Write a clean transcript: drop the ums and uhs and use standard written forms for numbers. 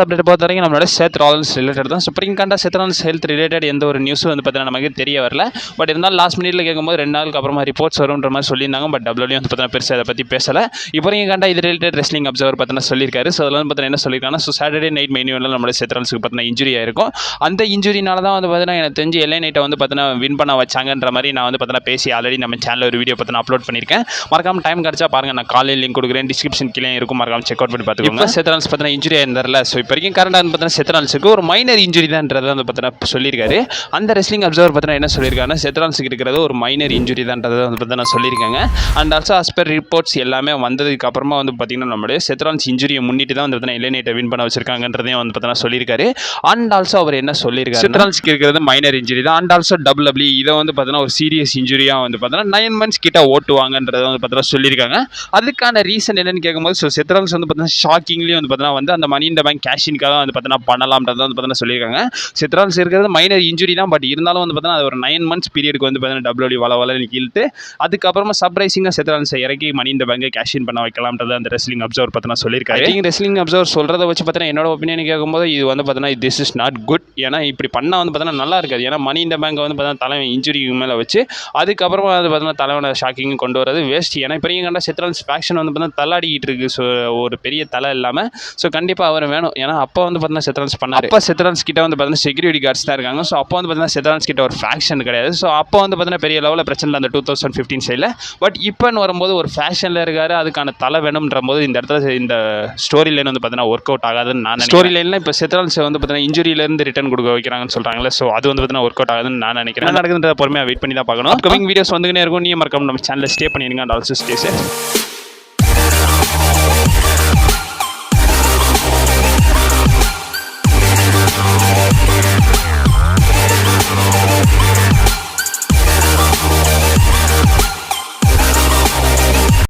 Update பொறுத்த வரைக்கும் நம்மளோட சேத் ராலன்ஸ் ரிலேட்டட் தான். ஸ்ப்ரிங் கண்டா சேத் ராலன்ஸ் ஹெல்த் ரிலேட்டட் எந்த ஒரு நியூஸும் வந்து பார்த்தீங்கன்னா நமக்கு தெரிய வரல. பட் இருந்தாலும் லாஸ்ட் மினிட்ல கேட்கும்போது 2 நாளுக்கு அப்புறமா ரிப்போர்ட்ஸ் வரும்ன்ற மாதிரி சொல்லியிருந்தாங்க. பட் டபிள்யூ வந்து பார்த்தீங்கன்னா பெருசாக அதை பற்றி பேசலை. இப்போ கண்டா இது ரிலேட்டட் ரெஸ்லிங் அப்சர்வர் பார்த்தீங்கன்னா சொல்லியிருக்காரு. ஸோ அதில் வந்து பார்த்தீங்கன்னா என்ன சொல்லியிருக்காங்கன்னா, ஸோ சாட்டர்டே நைட் மெயின் இவெண்ட்டில் நம்மளோட சேத் ராலன்ஸுக்கு பார்த்தீங்கன்னா இன்ஜுரி ஆயிருக்கும். அந்த இன்ஜுரினால தான் வந்து பார்த்தீங்கன்னா எனக்கு தெரிஞ்சு எல்ஏ நைட்டை வந்து பார்த்தீங்கன்னா வின் பண்ண வச்சாங்கன்ற மாதிரி நான் வந்து பார்த்தீங்கன்னா பேசி ஆல்ரெடி நம்ம சேனலில் ஒரு வீடியோ பார்த்தீங்கன்னா அப்லோட் பண்ணியிருக்கேன். மறக்காம டைம் கிடச்சா பாருங்க, நான் காலையில் லிங்க் கொடுக்குறேன், டிஸ்கிரிப்ஷன் கீழே இருக்கும், மறக்காம செக் அவுட் பண்ணி பார்த்துக்கோங்க. இப்போ சேத் ராலன்ஸ் பார்த்தீங்கன்னா இன்ஜுரி ஆயிருந்தார்ல. ஸோ இப்போ வரைக்கும் கரண்டாக வந்து சேத் ராலன்ஸுக்கு ஒரு மைனர் இன்ஜுரி தான்ன்றதை வந்து பார்த்தீங்கன்னா சொல்லியிருக்காரு. அந்த ரெஸ்லிங் அப்சர்வர் பார்த்தீங்கன்னா என்ன சொல்லியிருக்காங்கன்னா, சேத் ராலன்ஸுக்கு இருக்கிறது ஒரு மைனர் இன்ஜுரி தான்றதை வந்து பார்த்தீங்கன்னா சொல்லியிருக்காங்க. And also as per reports எல்லாமே வந்ததுக்கு அப்புறமா வந்து பார்த்தீங்கன்னா நம்மளுடைய சேத் ராலன்ஸ் இன்ஜுரியை முன்னிட்டு தான் வந்து பார்த்தீங்கன்னா எல்ஏ நைட்டை வின் பண்ண வச்சிருக்காங்கன்றதையும் வந்து பார்த்தீங்கன்னா சொல்லியிருக்காரு. அண்ட் ஆல்சோ அவர் என்ன சொல்லியிருக்காரு, சேத் ராலன்ஸுக்கு இருக்கிறது மைனர் இன்ஜுரி தான். அண்ட் ஆல்சோ WWE இதை வந்து பார்த்தீங்கன்னா ஒரு சீரியஸ் இன்ஜுரியாக வந்து பார்த்தீங்கன்னா 9 months கிட்ட ஓட்டுவாங்கன்றதை வந்து பார்த்தீங்கன்னா சொல்லியிருக்காங்க. அதுக்கான ரீசன் என்னன்னு கேட்கும்போது, ஸோ சேத் ராலன்ஸ் வந்து பார்த்தீங்கன்னா ஷாக்கிங்லி வந்து பார்த்தீங்கன்னா வந்து அந்த மணி இந்த பேங்க் கேஷின்காக வந்து பார்த்தீங்கன்னா பண்ணலாம்ன்றதை வந்து பார்த்தீங்கன்னா சொல்லியிருக்காங்க. சேத் ராலன்ஸ் இருக்கிறது மைனர் இன்ஜுரி தான். பட் இருந்தாலும் வந்து பார்த்தீங்கன்னா அது ஒரு 9 months பீரியடுக்கு வந்து பார்த்தீங்கன்னா WWE வளவலன்னு இழுத்து அதுக்கப்புறமா சர்ப்ரைசிங்காக சேத் ராலன்ஸை இறக்கி மணி இந்த பேங்கை கேஷின் பண்ண வைக்கலாம்ன்றது அந்த ரெஸ்லிங் அப்சர்வர் பார்த்தீங்கன்னா சொல்லியிருக்காரு. ரெஸ்லிங் அப்சர்வர் சொல்கிறத வச்சு பார்த்தீங்கன்னா என்னோட ஒப்பீனியன் கேட்கும்போது இது வந்து பார்த்தீங்கன்னா திஸ் இஸ் நாட் குட். ஏன்னா இப்படி பண்ணால் வந்து பார்த்தீங்கன்னா நல்லா இருக்காது. ஏன்னா மணி இந்த பேங்கை வந்து பார்த்தீங்கன்னா தலைவன் இன்ஜுரிக்கு மேலே வச்சு அதுக்கப்புறமா வந்து பார்த்தீங்கன்னா தலைவனை ஷாக்கிங் கொண்டு வரது வேஸ்ட். ஏன்னா இப்போ கண்டா சேத் ராலன்ஸ் ஃபேக்ஷன் வந்து பார்த்தீங்கன்னா தள்ளாடிக்கிட்டு இருக்கு. ஸோ ஒரு பெரிய தலை இல்லாமல் ஸோ கண்டிப்பாக அவர் வேணும். ஏன்னா அப்போ வந்து பார்த்தீங்கன்னா சேத் ராலன்ஸ் பண்ணார். அப்போ சேத் ராலன்ஸ் கிட்ட வந்து பார்த்தீங்கன்னா செக்யூரிட்டி கார்ட்ஸ் தான் இருக்காங்க. ஸோ அப்போ வந்து பார்த்தீங்கன்னா சேத் ராலன்ஸ் கிட்ட ஒரு ஃபேக்ஷன் கிடையாது. ஸோ அப்போ வந்து பார்த்தீங்கன்னா பெரிய லெவலில் பிரச்சனை அந்த 2015 சைடில். பட் இப்போன்னு வரும்போது ஒரு ஃபேஷனில் இருக்காரு, அதுக்கான தலை வேணும்ன்ற போது இந்த இடத்துல இந்த ஸ்டோரி லைன் வந்து பார்த்தீங்கன்னா ஒர்க் அவுட் ஆகாதுன்னு நான் ஸ்டோரி லைனில் இப்போ சேத் ராலன்ஸ் வந்து பார்த்தீங்கன்னா இன்ஜுரியிலேருந்து ரிட்டர்ன் கொடுக்க வைக்கிறாங்கன்னு சொல்கிறாங்களே. ஸோ அது வந்து பார்த்தீங்கன்னா ஒர்க் அவுட் ஆகுதுன்னு நான் நினைக்கிறேன். என்ன நடக்குதுன்றத பொறுமையாக வெயிட் பண்ணி தான் பார்க்கணும். அப்கமிங் வீடியோஸ் வந்துக்கினே இருக்கும். நீ மறக்காம நம்ம சேனலில் ஸ்டே பண்ணிடுங்க. And also stay safe.